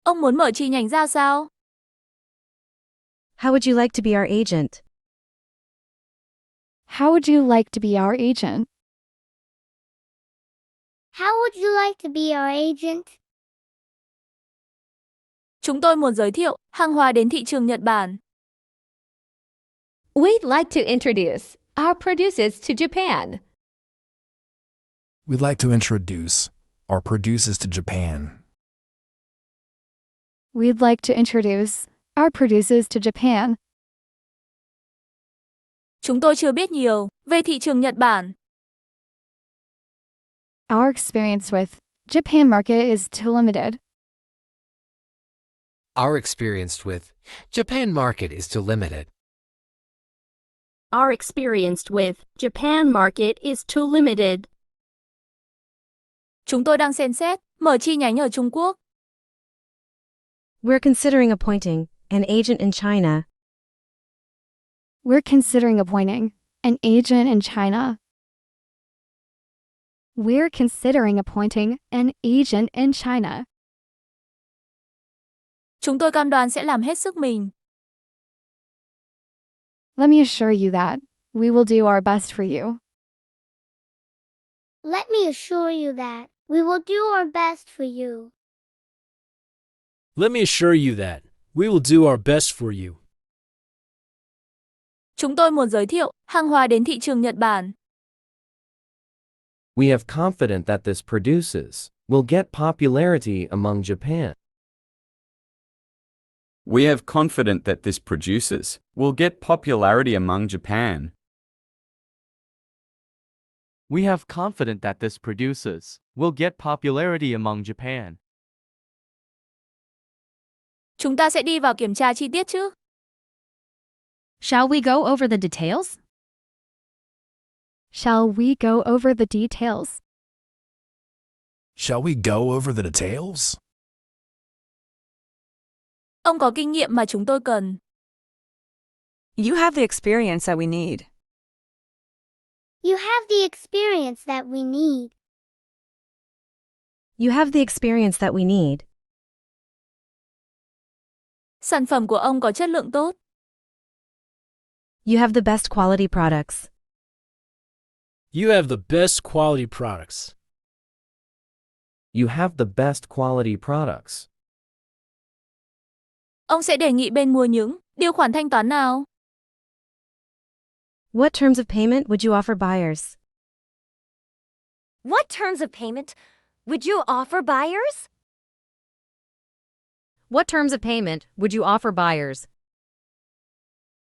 Ông muốn mở chi nhánh ra sao? How would you like to be our agent? How would you like to be our agent? How would you like to be our agent? Chúng tôi muốn giới thiệu hàng hóa đến thị trường Nhật Bản. We'd like to introduce our produces to Japan. We'd like to introduce our produces to Japan. We'd like to introduce our produces to Japan. Chúng tôi chưa biết nhiều về thị trường Nhật Bản. Our experience with Japan market is too limited. Our experience with Japan market is too limited. Our experience with Japan market is too limited. Chúng tôi đang xem xét mở chi nhánh ở Trung Quốc. We're considering appointing an agent in China. We're considering appointing an agent in China. We're considering appointing an agent in China. Chúng tôi cam đoan sẽ làm hết sức mình. Let me assure you that we will do our best for you. Let me assure you that we will do our best for you. Let me assure you that we will do our best for you. Chúng tôi muốn giới thiệu hàng hóa đến thị trường Nhật Bản. We have confidence that this produces will get popularity among Japan. We have confidence that this produces will get popularity among Japan. We have confidence that this produces will get popularity among Japan. Chúng ta sẽ đi vào kiểm tra chi tiết chứ? Shall we go over the details? Shall we go over the details? Shall we go over the details? Ông có kinh nghiệm mà chúng tôi cần. You have the experience that we need. You have the experience that we need. You have the experience that we need. Sản phẩm của ông có chất lượng tốt. You have the best quality products. You have the best quality products. You have the best quality products. Ông sẽ đề nghị bên mua những điều khoản thanh toán nào? What terms of payment would you offer buyers? What terms of payment would you offer buyers? What terms of payment would you offer buyers?